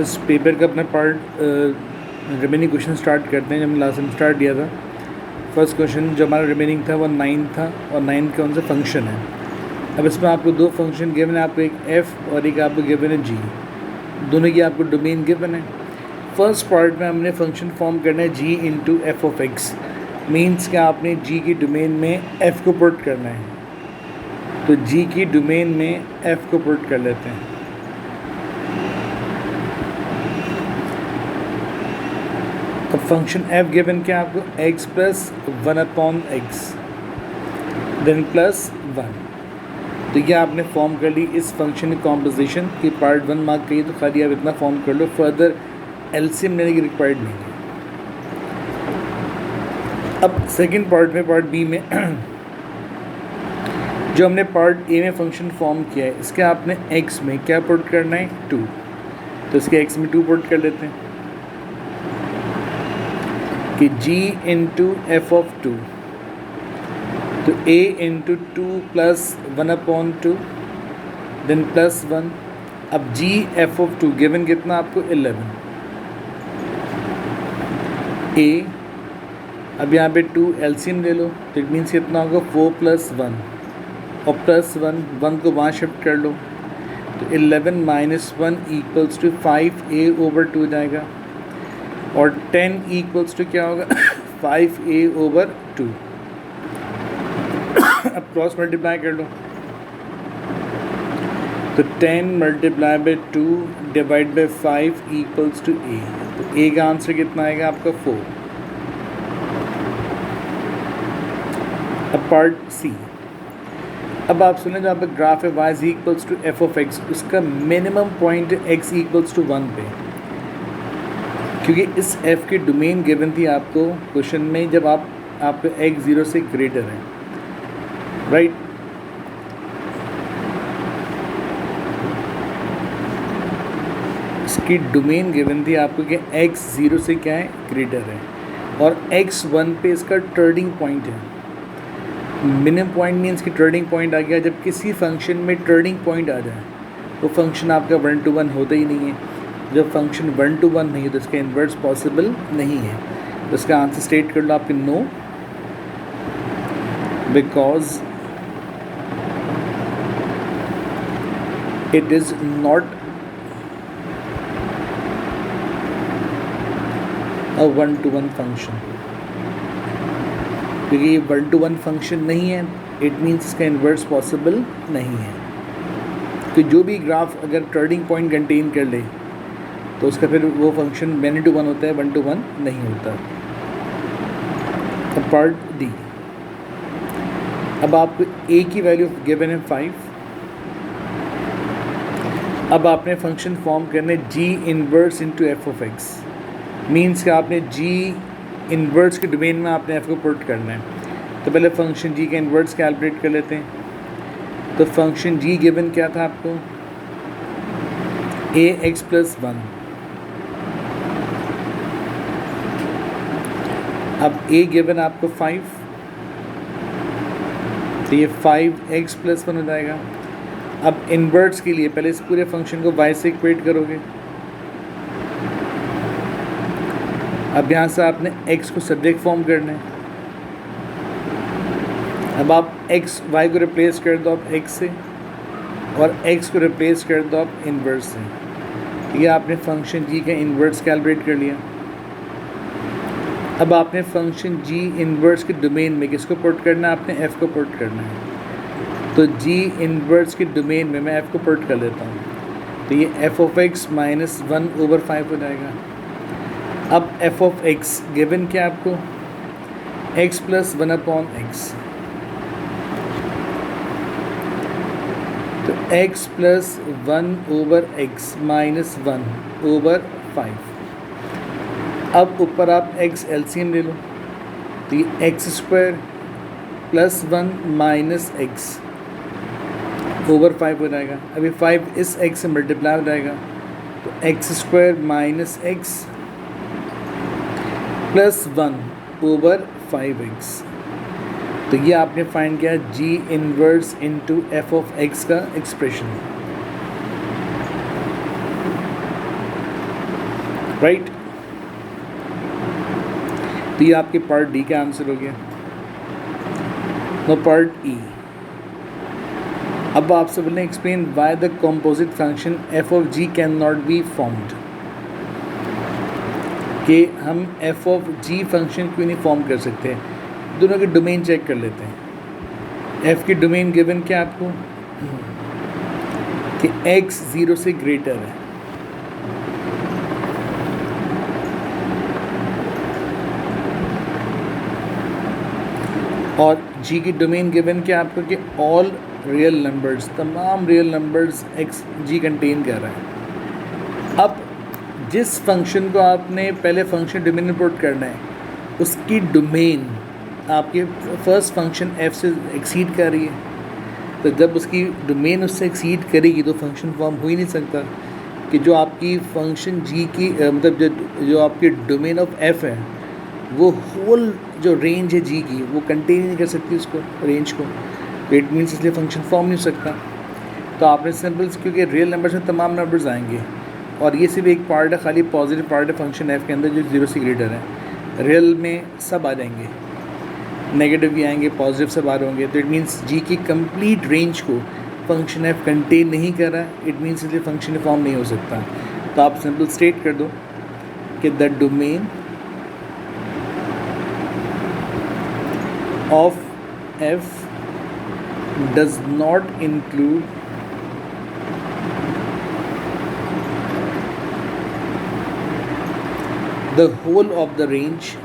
इस पेपर का अपना पार्ट रिमेनिंग क्वेश्चन स्टार्ट करते हैं। जब हमने लास्ट टाइम स्टार्ट किया था, फर्स्ट क्वेश्चन जो हमारा रिमेनिंग था वो 9 था, और 9 कौन सा फंक्शन है। अब इसमें आपको दो फंक्शन गिवन है, आपको एक f और एक आपको गिवन है g, दोनों की आपको डोमेन गिवन है। फर्स्ट पार्ट में हमने फंक्शन फॉर्म करना है g into f of x, means कि आपने g की डोमेन में f को पुट करना है। तो g की डोमेन में f को पुट कर लेते हैं। अब फंक्शन f गिवन क्या आपको x plus 1/x then plus 1। तो ये आपने फॉर्म कर ली इस फंक्शन की कॉम्पोजिशन की। पार्ट 1 मार्क करिए तो खाली आप इतना फॉर्म कर लो, फर्दर एलसीएम लेने की रिक्वायर्ड नहीं है। अब सेकंड पार्ट में, पार्ट बी में जो हमने पार्ट ए में फंक्शन फॉर्म किया है, इसके आपने x में क्या पुट करना है 2, तो इसके x में 2 पुट कर लेते हैं कि g इंटू एफ ऑफ 2, तो a into 2 plus 1/2 then plus 1। अब g एफ ऑफ 2 गिवन कितना आपको 11 a। अब यहाँ पे 2 एलसीएम ले लो, तो इट मीन्स कितना होगा 4 प्लस 1 और प्लस 1 को वहाँ शिफ्ट कर लो, तो 11 minus 1 equals to 5a over 2 जाएगा, और 10 इक्वल्स टू क्या होगा 5a ओवर 2। अब क्रॉस मल्टीप्लाई कर लो, तो 10 multiply by 2 divide by 5 equals to a, तो a का आंसर कितना आएगा आपका 4। अब पार्ट सी, अब आप सुने जो आपका ग्राफ है y equals to F of X, उसका minimum point x equals to 1 पे, क्योंकि इस f की डोमेन गिवन थी आपको क्वेश्चन में जब आपका x 0 से ग्रेटर है, राइट। इसकी डोमेन गिवन थी आपको कि x 0 से क्या है ग्रेटर है, और x 1 पे इसका टर्निंग पॉइंट है। मिनिमम पॉइंट मीन्स कि टर्निंग पॉइंट आ गया। जब किसी फंक्शन में टर्निंग पॉइंट आ जाए तो फंक्शन आपका 1 to 1 होता ही नहीं है। जब फंक्शन 1 to 1 नहीं है तो इसका इन्वर्स पॉसिबल नहीं है। तो इसका आंसर स्टेट कर लो आपके no, because it is not a 1 to 1 function. क्योंकि ये 1 to 1 फंक्शन नहीं है, इट मीन्स इसका इन्वर्स पॉसिबल नहीं है। कि जो भी ग्राफ अगर टर्निंग पॉइंट कंटेन कर ले तो उसका फिर वो फंक्शन मैनी टू 1 होता है, 1 to 1 नहीं होता। अब पार्ट डी, अब आपको a की वैल्यू गिवन है 5। अब आपने फंक्शन फॉर्म करना है g inverse into f of x, means कि आपने g इन्वर्स के डोमेन में आपने f को पुट करना है। तो पहले फंक्शन g का इन्वर्स कैलकुलेट कर लेते हैं। तो फंक्शन g गिवन क्या था आपको ax प्लस 1। अब a गिवन आपको 5, तो ये 5x प्लस 1 हो जाएगा। अब इन्वर्स के लिए पहले इस पूरे फंक्शन को y से इक्वेट करोगे। अब यहाँ से आपने x को सब्जेक्ट फॉर्म करना है। अब आप y को रिप्लेस कर दो आप x से, और x को रिप्लेस कर दो आप इन्वर्स से। ये आपने फंक्शन g का इन्वर्स कैलकुलेट कर लिया। अब आपने फंक्शन g इन्वर्स के डोमेन में किसको पुट करना है, आपने f को पुट करना है। तो g इन्वर्स के डोमेन में मैं f को पुट कर लेता हूँ, तो ये f of x minus 1 over 5 हो जाएगा। अब f ऑफ x गिवन क्या आपको x प्लस 1/x, तो x plus 1 over x minus 1 over 5। अब ऊपर आप x एलसीएम ले लो, तो ये x square plus 1 minus x over 5 हो जाएगा। अभी 5 इस x से मल्टीप्लाई हो जाएगा, तो x square minus x plus 1 over 5x। तो ये आपने फाइंड किया g inverse into f of x का एक्सप्रेशन। राइट। तो ये आपके पार्ट डी का आंसर हो गया। No part e. अब आपसे बोले explain why the composite function F of g can not be formed, कि हम एफ ऑफ जी फंक्शन क्यों नहीं फॉर्म कर सकते। दोनों के डोमेन चेक कर लेते हैं। एफ की डोमेन गिवन क्या आपको कि x 0 से ग्रेटर है, और g की डोमेन गिवन क्या आपको कि ऑल रियल नंबर्स, तमाम real numbers x g contain कर रहा है। अब जिस फंक्शन को आपने पहले फंक्शन डोमेन इंपोर्ट करना है, उसकी डोमेन आपके फर्स्ट फंक्शन f से एक्सीड कर रही है, तो जब उसकी डोमेन उससे एक्सीड करेगी तो फंक्शन फॉर्म हो ही नहीं सकता कि जो आपकी फंक्शन g की मतलब जो आपकी डोमेन ऑफ f है, वो होल जो रेंज है g की वो कंटेन नहीं कर सकती उसको, रेंज को। तो इट मीन्स इसलिए फंक्शन फॉर्म नहीं हो सकता। तो आपने सिंपल्स, क्योंकि रियल नंबर्स में तमाम नंबर्स आएंगे और ये सिर्फ एक पार्ट है, खाली पॉजिटिव पार्ट है फंक्शन f के अंदर जो 0 से ग्रेटर है। रियल में सब आ जाएंगे, नेगेटिव भी आएंगे, पॉजिटिव सब आ रहे होंगे। तो इट मीन्स जी की कंप्लीट रेंज को फंक्शन एफ कंटेन नहीं कर रहा है, इट मीन्स इसलिए फंक्शन फॉर्म नहीं हो सकता। तो आप सिंपल स्टेट कर दो कि the domain of F does not include the whole of the range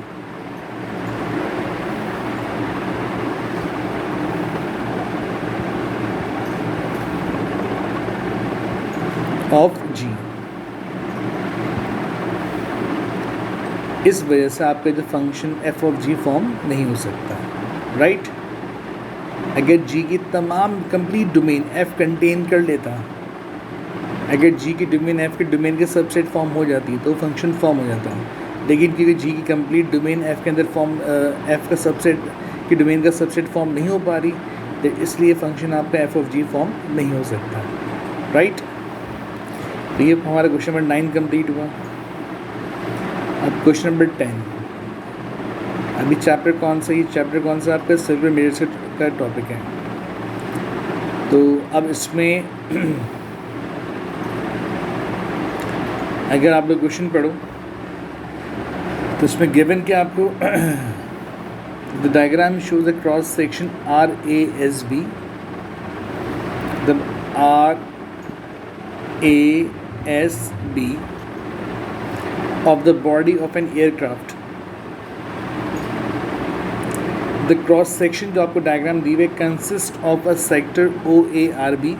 of G. इस वजह से आपका जो function F of G form नहीं हो सकता, राइट। अगर जी की तमाम कंप्लीट डोमेन एफ कंटेन कर लेता, अगर जी की डोमेन एफ के डोमेन के सबसेट फॉर्म हो जाती तो फंक्शन फॉर्म हो जाता। लेकिन क्योंकि जी की कंप्लीट डोमेन एफ के अंदर फॉर्म एफ का सबसेट की डोमेन का सबसेट फॉर्म नहीं हो पा रही, तो इसलिए फंक्शन आपका एफ ऑफ जी फॉर्म नहीं हो सकता, राइट। तो ये हमारा क्वेश्चन नंबर 9 कंप्लीट हुआ। अब क्वेश्चन नंबर 10। अभी चैप्टर कौन सा, ये चैप्टर कौन सा आपका सर्कुलर मिरर्स का टॉपिक है। तो अब इसमें अगर आप लोग क्वेश्चन पढ़ो तो इसमें गिवन क्या आपको the diagram shows the cross section RASB, the RASB of the body of an aircraft. The cross section जो आपको डायग्राम दी हुई consist of a sector OARB,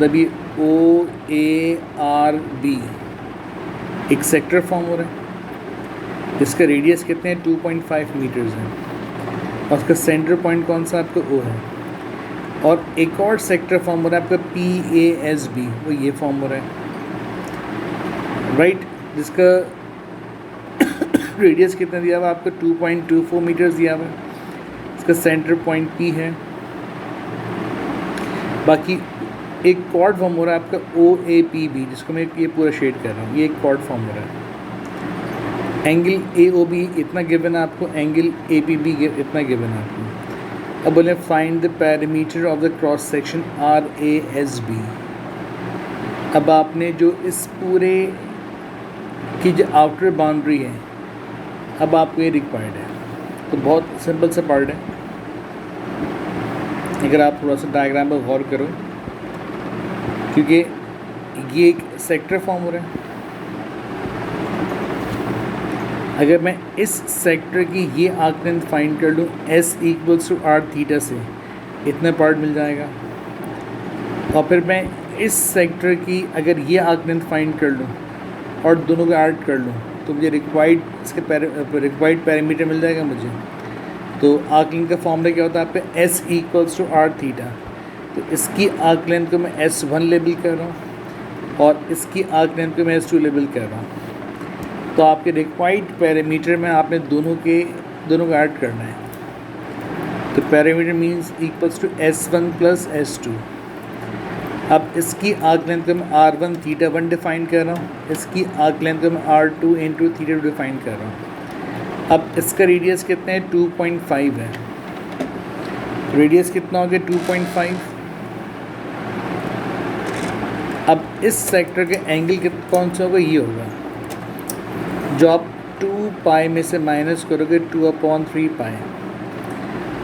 तभी OARB एक सेक्टर फॉर्म हो रहा है जिसका रेडियस कितने हैं 2.5 मीटर्स है, और उसका सेंटर पॉइंट कौन सा आपका O है। और एक और सेक्टर फॉर्म हो रहा है आपका PASB, वो ये फॉर्म हो रहा है, राइट, जिसका रेडियस कितना दिया हुआ आपको 2.24 मीटर्स दिया हुआ है। इसका सेंटर पॉइंट P है। बाकी एक कॉर्ड फॉर्म हो रहा है आपका OAPB, जिसको मैं ये पूरा शेड कर रहा हूँ, ये एक कॉर्ड फॉर्म हो रहा है। एंगल AOB इतना गिवन है आपको, एंगल APB इतना गिवन है आपको। अब बोले find the parameter of the cross section RASB। अब आपने जो इस पूरे की जो आउटर बाउंड्री है, अब आपको ये रिक्वायर्ड है। तो बहुत सिंपल सा पार्ट है, अगर आप थोड़ा सा डायग्राम पर गौर करो, क्योंकि ये एक सेक्टर फॉर्म हो रहा है। अगर मैं इस सेक्टर की ये आर्क लेंथ फाइंड कर लूँ S = R थीटा से, इतना पार्ट मिल जाएगा। और फिर मैं इस सेक्टर की अगर ये आर्क लेंथ फाइंड कर लूँ और दोनों को ऐड कर लूँ, तो मुझे रिक्वायर्ड पैरामीटर मिल जाएगा मुझे। तो आर्क लेंथ का फॉर्मूला क्या होता है आपका S = R थीटा। तो इसकी आर्क लेंथ को मैं S1 लेबल कर रहा हूँ और इसकी आर्क लेंथ को मैं S2 लेबल कर रहा हूँ। तो आपके रिक्वायर्ड पैरामीटर में आपने दोनों को ऐड करना है। तो parameter means equals to S1 + S2। अब इसकी आर्क लेंथ को मैं R1 थीटा 1 डिफाइन कर रहा हूँ, इसकी आर्क लेंथ को मैं R2 इंटू थीटा 2 डिफाइन कर रहा हूँ। अब इसका रेडियस कितना है, 2.5 है। रेडियस कितना हो गया, 2.5। अब इस सेक्टर के एंगल कौन सा होगा, ये होगा जो आप 2 पाई में से माइनस करोगे 2/3 पाई,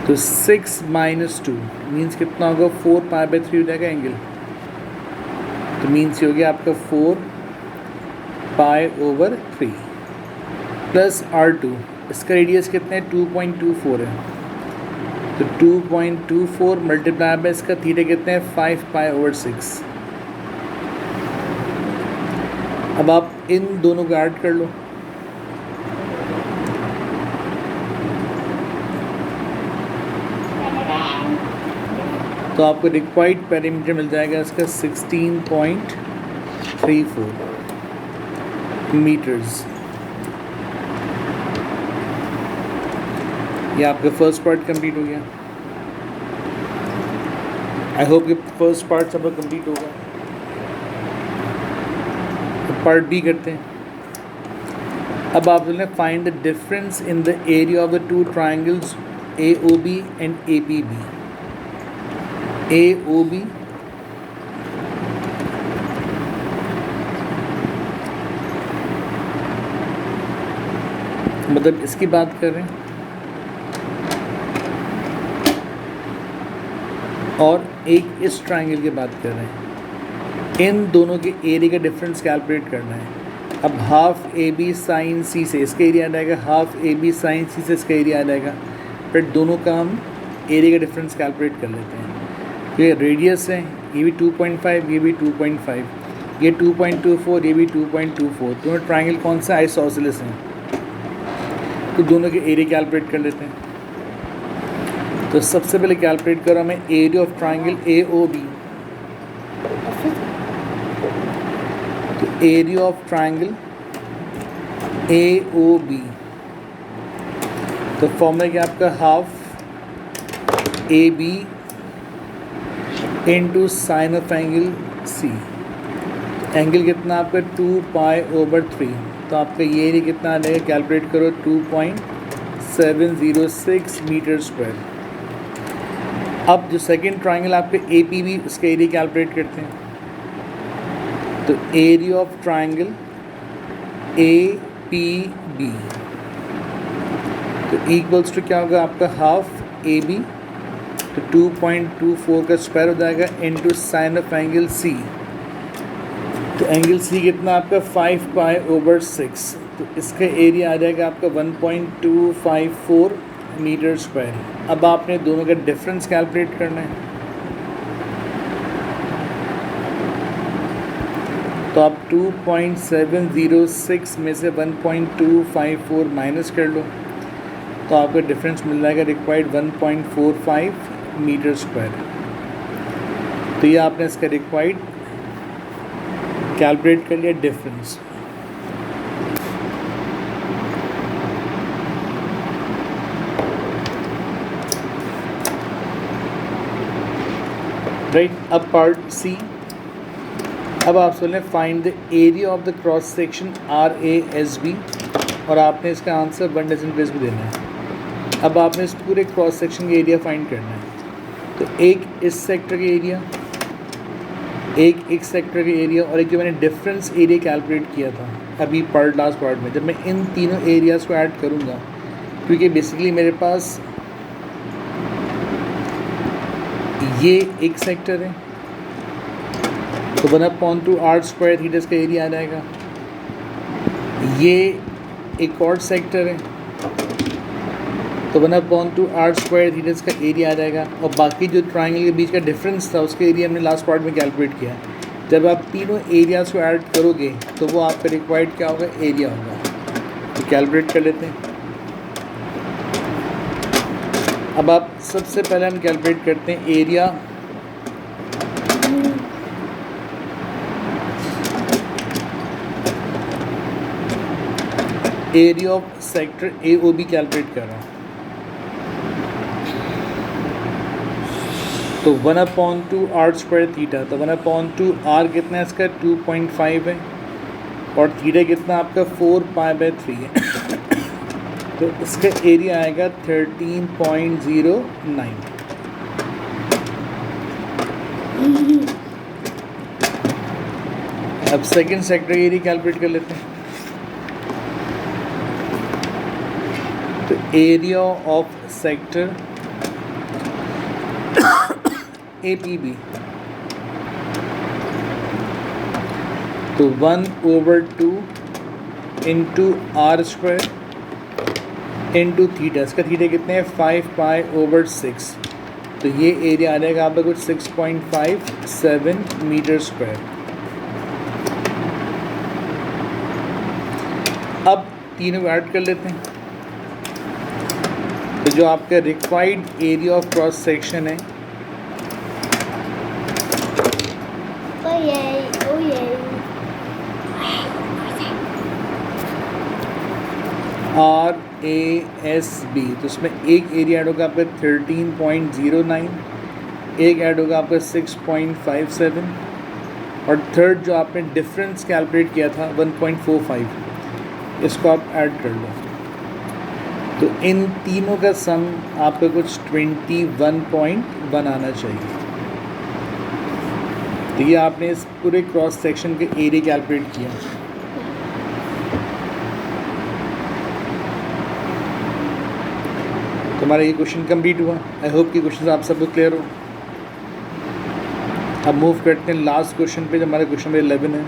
तो 6 माइनस 2 मीन्स कितना होगा, 4 पाई बाई 3 हो जाएगा एंगल। तो मीन्स ये हो गया आपका 4 पाई ओवर 3 प्लस R2। इसका रेडियस कितना है, 2.24 है, तो 2.24 मल्टीप्लाई बाय इसका थीटा कितना है, 5 पाई ओवर 6। अब आप इन दोनों को ऐड कर लो, तो आपको रिक्वायर्ड पेरीमीटर मिल जाएगा इसका 16.34 मीटर्स। ये आपका फर्स्ट पार्ट कंप्लीट हो गया। आई होप कि फर्स्ट पार्ट सब कंप्लीट होगा। तो पार्ट बी करते हैं। अब आप बोलें find the difference in the area of the two triangles AOB and APB। AOB मतलब इसकी बात कर रहे हैं, और एक इस ट्राइंगल की बात कर रहे हैं। इन दोनों के एरिया का डिफरेंस कैलकुलेट करना है। अब हाफ AB साइन C से इसका एरिया आ जाएगा, हाफ AB साइन C से इसका एरिया आ जाएगा। फिर दोनों का हम एरिया का डिफरेंस कैलकुलेट कर लेते हैं। तो ये रेडियस है, ये भी 2.5, ये भी 2.5, ये 2.24, ये भी 2.24। दोनों ट्राइंगल कौन सा, आइसोसेलेस हैं, तो दोनों के एरिया कैलकुलेट कर लेते हैं। तो सबसे पहले कैलकुलेट करो हमें एरिया ऑफ ट्राइंगल AOB। तो एरिया ऑफ ट्राइंगल AOB, तो फॉर्मूला क्या आपका, half AB into sine of angle C। Angle कितना आपका 2 पाई ओवर 3, तो आपका ये एरिया कितना आ जाएगा, कैलकुलेट करो 2.706 मीटर स्क्वायर। अब जो सेकंड ट्राइंगल आपके APB, उसका एरिया कैलकुलेट करते हैं। तो एरिया ऑफ ट्राइंगल APB तो इक्वल्स टू क्या होगा आपका, हाफ AB, तो 2.24 का स्क्वायर हो जाएगा into sine of angle C। तो एंगल C कितना आपका 5 पाई ओवर 6, तो इसका एरिया आ जाएगा आपका 1.254 मीटर स्क्वायर। अब आपने दोनों का डिफरेंस कैलकुलेट करना है। तो आप 2.706 में से 1.254 माइनस कर लो, तो आपका डिफरेंस मिल जाएगा रिक्वायर्ड 1.45 मीटर स्क्वायर। तो ये आपने इसका रिक्वायर्ड कैलकुलेट कर लिया डिफरेंस। राइट, अब पार्ट C। अब आप सुन लें find the area of the cross section RASB, और आपने इसका आंसर 1 डजन प्लेस में देना है। अब आपने इस पूरे क्रॉस सेक्शन का एरिया फाइंड करना है। तो एक इस सेक्टर का एरिया, एक इस सेक्टर का एरिया, और एक जो मैंने डिफरेंस एरिया कैलकुलेट किया था अभी लास्ट पार्ट में, जब मैं इन तीनों एरियाज़ को ऐड करूँगा, क्योंकि बेसिकली मेरे पास ये एक सेक्टर है, तो 1/2 R स्क्वायर थीटा इसका एरिया आ जाएगा। ये एक और सेक्टर है, तो 1/2 R स्क्वायर थीटा इसका एरिया आ जाएगा। और बाकी जो ट्राइंगल के बीच का डिफरेंस था उसका एरिया हमने लास्ट पार्ट में कैलकुलेट किया। जब आप तीनों एरियाज़ को ऐड करोगे तो वो आपका रिक्वायर्ड क्या होगा, एरिया होगा। तो कैलकुलेट कर लेते हैं। अब आप सबसे पहले हम कैलकुलेट करते हैं area of sector AOB calculate कर रहा हूँ। तो 1/2 आर स्क्वायर थीटा, तो 1/2 आर कितना है इसका 2.5 है और थीटा कितना आपका 4π/3 है। तो इसका एरिया आएगा 13.09। अब सेकंड सेक्टर एरिया कैलकुलेट कर लेते हैं। तो एरिया ऑफ सेक्टर APB, तो 1/2 into r square into theta, इसका थीटा कितने हैं 5π/6, तो ये एरिया आ जाएगा आपका कुछ 6.57 मीटर स्क्वायर। अब तीनों को ऐड कर लेते हैं। तो जो आपका required area of cross section है RASB, तो उसमें एक एरिया ऐड होगा आपका 13.09, एक ऐड होगा आपका 6.57 और थर्ड जो आपने डिफरेंस कैलकुलेट किया था 1.45, इसको आप ऐड कर लो। तो इन तीनों का सम आपका कुछ 21.1 आना चाहिए। तो ये आपने इस पूरे क्रॉस सेक्शन के एरिया कैलकुलेट किया। तो हमारा ये क्वेश्चन कंप्लीट हुआ। आई होप कि क्वेश्चन आप सबको क्लियर हो। अब मूव करते हैं लास्ट क्वेश्चन पे, जो हमारा क्वेश्चन नंबर 11 है।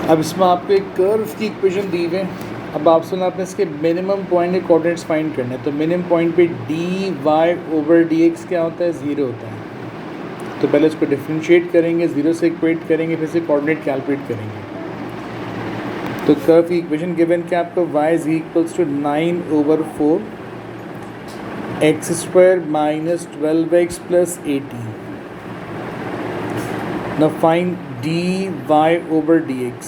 अब इसमें आपको एक कर्व की इक्वेशन दी गई। अब आपसे आपने इसके मिनिमम पॉइंट के कोऑर्डिनेट्स फाइंड करने हैं। तो मिनिमम पॉइंट पे dy/dx क्या होता है 0 होता है। तो पहले इसको डिफ्रेंशिएट करेंगे, 0 से इक्वेट करेंगे, फिर से कोऑर्डिनेट कैलकुलेट करेंगे। तो कर्व की इक्वेशन गिवन क्या आपको y = 9/4 x² - 12x + 18। Now find dy/dx।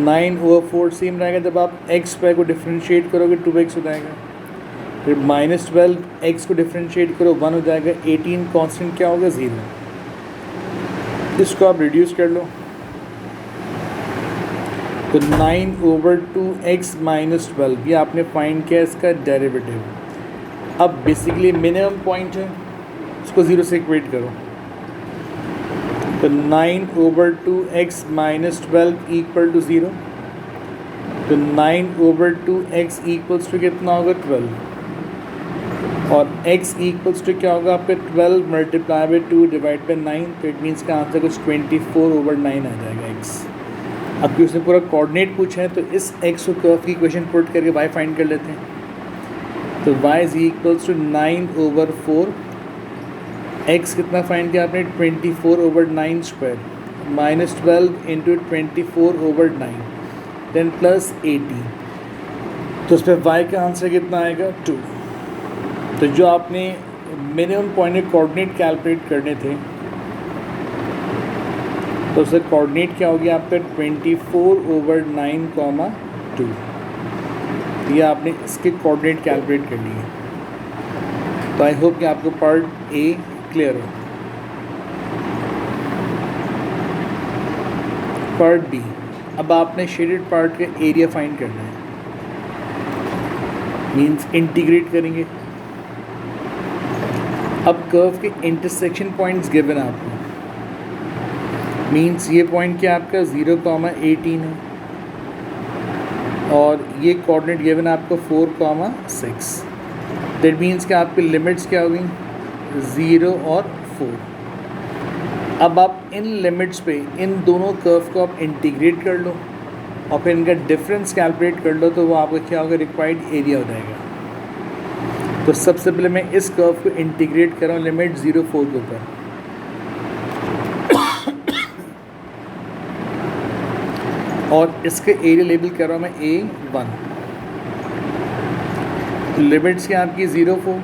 9/4 same रहेगा, जब आप x² को डिफ्रेंशिएट करोगे 2x हो जाएगा, फिर -12 x को डिफ्रेंशिएट करो 1 हो जाएगा, 18 कांस्टेंट क्या होगा 0। इसको आप रिड्यूस कर लो, तो 9/2x - 12 ये आपने फाइंड किया इसका डेरिवेटिव। अब बेसिकली मिनिमम पॉइंट है, इसको 0 से इक्वेट करो। तो 9/2x - 12 = 0। तो 9/2x = कितना होगा 12 और x = क्या होगा आपका 12 × 2 / 9। तो इट मीन्स का आंसर कुछ 24/9 आ जाएगा x। अब कि उसने पूरा कोऑर्डिनेट पूछा है, तो इस x को कर्व की इक्वेशन पुट करके y फाइंड कर लेते हैं। तो y = 9/4, x कितना फाइंड किया आपने 24/9 स्क्वायर -12 × 24/9 देन +18। तो उस पर y का आंसर कितना आएगा 2। तो जो आपने मिनिमम पॉइंट के कोऑर्डिनेट कैलकुलेट करने थे, तो उसका कोऑर्डिनेट क्या हो गया आपका 24/9, 2। ये आपने इसके कोऑर्डिनेट कैलकुलेट कर लिए। तो आई होप कि आपको पार्ट ए क्लियर हो। पार्ट बी, अब आपने शेडेड पार्ट का एरिया फाइंड करना है, मीन्स इंटीग्रेट करेंगे। अब कर्व के इंटरसेक्शन पॉइंट्स गिवन है आपको, मीन्स ये पॉइंट क्या आपका 0,18 है और ये कोऑर्डिनेट गिवन है आपको 4,6। दैट मीन्स कि आपकी लिमिट्स क्या हो गई 0 और 4। अब आप इन लिमिट्स पे इन दोनों कर्व को आप इंटीग्रेट कर लो और फिर इनका डिफरेंस कैलकुलेट कर लो, तो वो आपका क्या होगा रिक्वायर्ड एरिया हो जाएगा। तो सबसे पहले मैं इस कर्व को इंटीग्रेट कर रहा हूँ लिमिट 0, 4 के ऊपर। और इसके एरिया लेबल कर रहा हूँ मैं A1। लिमिट्स क्या आपकी 0, 4,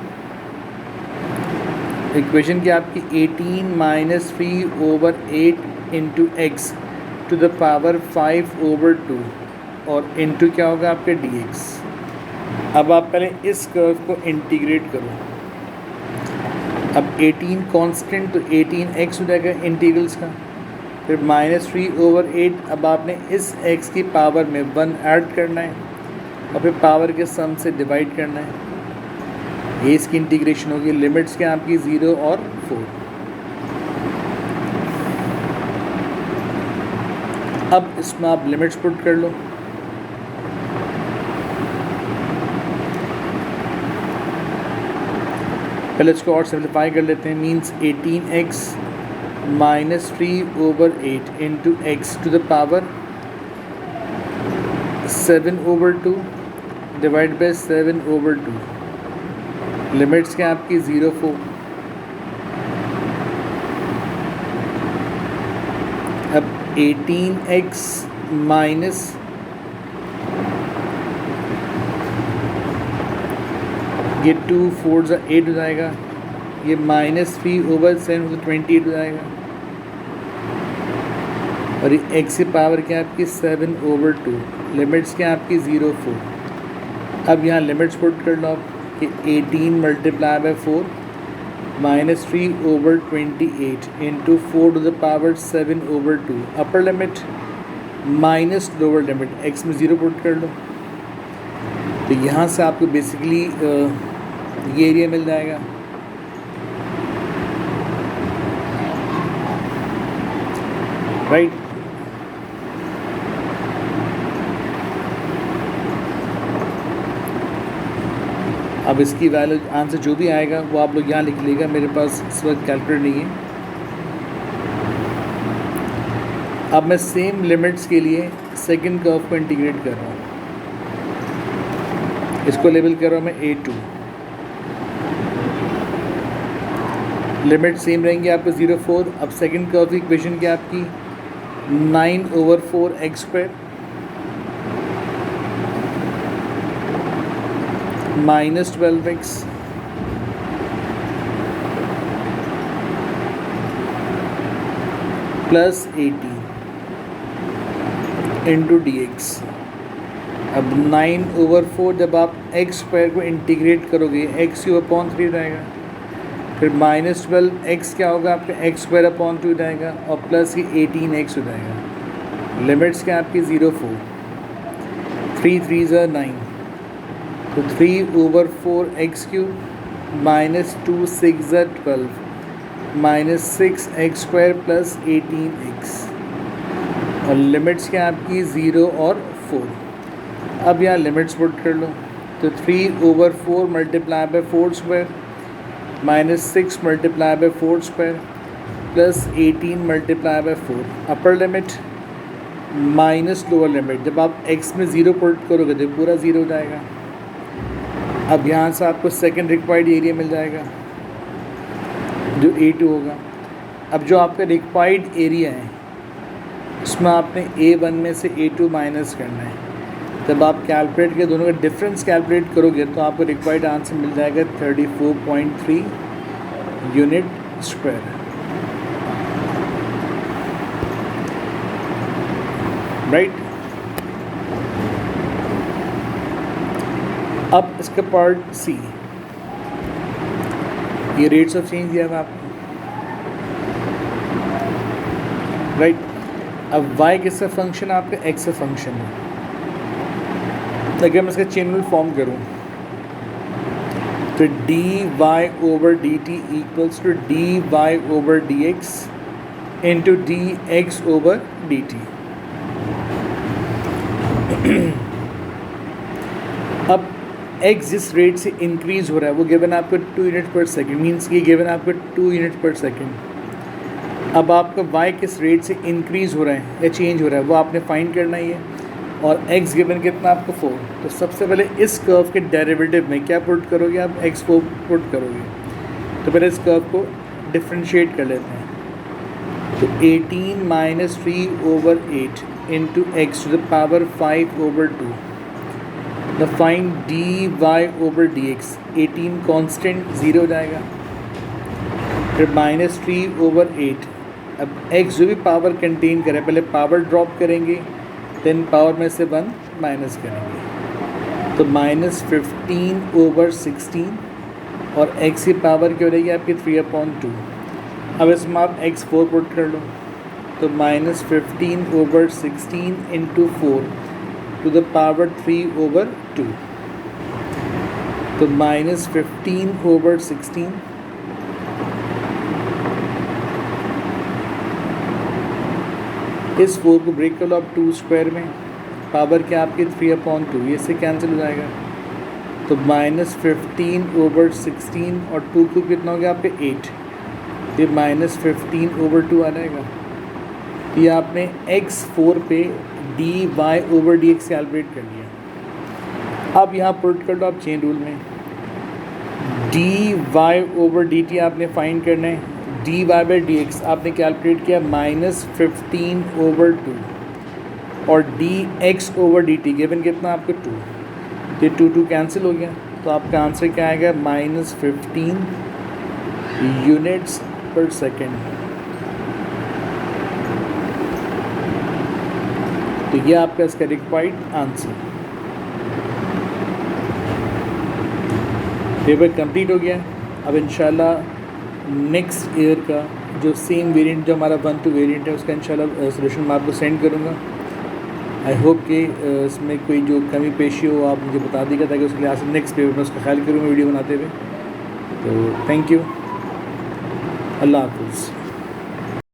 इक्वेशन क्या आपकी 18 - 3/8 × x to the power 5/2 और इंटू क्या होगा आपके dx। अब आप पहले इस कर्व को इंटीग्रेट करो। अब 18 कांस्टेंट तो 18x हो जाएगा इंटीग्रल्स का, फिर -3/8। अब आपने इस x की पावर में 1 ऐड करना है और फिर पावर के सम से डिवाइड करना है। ये इसकी इंटीग्रेशन होगी। लिमिट्स क्या आपकी 0 और 4। अब इसमें आप लिमिट्स पुट कर लो। पहले इसको और सिंप्लीफाई कर लेते हैं। Means 18x -3/8 into x to the power 7/2 divide by 7/2। Limits क्या आपकी 0 4। अब 18x माइनस ये 2 4 8 हो जाएगा, ये -3/7 28 हो जाएगा, और ये x की पावर क्या आपकी 7/2। लिमिट्स क्या आपकी 0 4। अब यहाँ लिमिट्स पुट कर लो आप कि 18 multiply by 4 -3/28 into 4 to the power 7/2। Upper limit minus lower limit x में 0 पुट कर लो। तो यहाँ से आपको बेसिकली ये एरिया मिल जाएगा। राइट। अब इसकी वैल्यू आंसर जो भी आएगा वो आप लोग यहाँ लिख लीजिएगा, मेरे पास इस वक्त कैलकुलेटर नहीं है। अब मैं सेम लिमिट्स के लिए सेकंड कर्व को इंटीग्रेट कर रहा हूँ। इसको लेबल कर रहा हूँ मैं A2। लिमिट सेम रहेंगी आपको 0 4। अब सेकंड कर्व की इक्वेशन क्या आपकी 9/4x² -12x plus 18 into dx। अब 9/4 जब आप x² को इंटीग्रेट करोगे x³ जाएगा, फिर -12x क्या होगा आपका x² 2 जाएगा, और प्लस ये 18x हो जाएगा। लिमिट्स क्या आपकी 0 4। 3 3 9, तो 3/4x³ -2 6 12 -6x² प्लस 18x, और लिमिट्स क्या आपकी 0 और 4। अब यहाँ लिमिट्स पुट कर लो। तो 3/4 multiply by 4² -6 multiply by 4² plus 18 multiply by 4। Upper limit minus lower limit, जब आप x में 0 पुट करोगे तो पूरा 0 हो जाएगा। अब यहाँ से आपको सेकंड रिक्वायर्ड एरिया मिल जाएगा जो A2 होगा। अब जो आपका रिक्वायर्ड एरिया है उसमें आपने A1 में से A2 माइनस करना है। जब आप कैलकुलेट के दोनों का डिफरेंस कैलकुलेट करोगे तो आपको रिक्वायर्ड आंसर मिल जाएगा 34.3 यूनिट स्क्वायर। राइट। अब इसका पार्ट सी, ये रेट्स ऑफ चेंज दिया हुआ आपको। राइट। अब y किसका फंक्शन है आपका, x का फंक्शन है। अगर मैं इसका चेन रूल फॉर्म करूँ तो dy/dt equals to dy/dx into dx/dt। अब x जिस रेट से इंक्रीज़ हो रहा है वो गिवन आपको 2 यूनिट पर सेकेंड, मीन्स कि गिवन आपको 2 यूनिट पर सेकेंड। अब आपका y किस रेट से इंक्रीज़ हो रहा है या चेंज हो रहा है वो आपने फाइंड करना ही है। और x गिवन कितना आपको 4। तो सबसे पहले इस कर्व के डेरिवेटिव में क्या पुट करोगे आप, x4 पुट करोगे। तो पहले इस कर्व को डिफ्रेंशिएट कर लेते हैं। तो 18 -3/8 into x to the power 5/2। The find dy/dx। 18 constant 0 हो जाएगा, फिर -3/8। अब x जो भी पावर कंटेन करे पहले पावर ड्रॉप करेंगे, देन पावर में से 1 माइनस करेंगे। तो -15/16 और x की पावर क्या हो रहेगी आपकी 3/2। अब इसमें आप x4 पुट कर लो, तो -15/16 × 4 टू द पावर 3/2, तो -15/16 इस 4 को ब्रेक कर लो आप 2 स्क्वायर में, पावर क्या आपकी 3/2, ये से कैंसिल हो जाएगा, तो -15/16 और 2 को कितना हो गया आपके 8, ये -15/2 आ जाएगा। ये आपने x4 पे dy/dx कैलकुलेट कर लिया। अब यहाँ पुट कर लो आप चेन रूल में, dy/dt आपने फाइंड करना है, dy/dx आपने कैलकुलेट किया -15/2 और dx/dt गिवन कितना आपको 2, ये 2 कैंसिल हो गया, तो आपका आंसर क्या आएगा -15 यूनिट्स पर सेकेंड। तो ये आपका इसका रिक्वायर्ड आंसर। पेपर कंप्लीट हो गया। अब इंशाल्लाह नेक्स्ट ईयर का जो सेम वेरिएंट जो हमारा 1 2 वेरिएंट है उसका इंशाल्लाह सोल्यूशन मैं आपको सेंड करूँगा। आई होप कि इसमें कोई जो कमी पेशी हो आप मुझे बता दीजिएगा, ताकि उसके लिहाज से नेक्स्ट पेपर में उसका ख्याल करूँगा वीडियो बनाते हुए। तो थैंक यू, अल्लाह हाफ़िज़।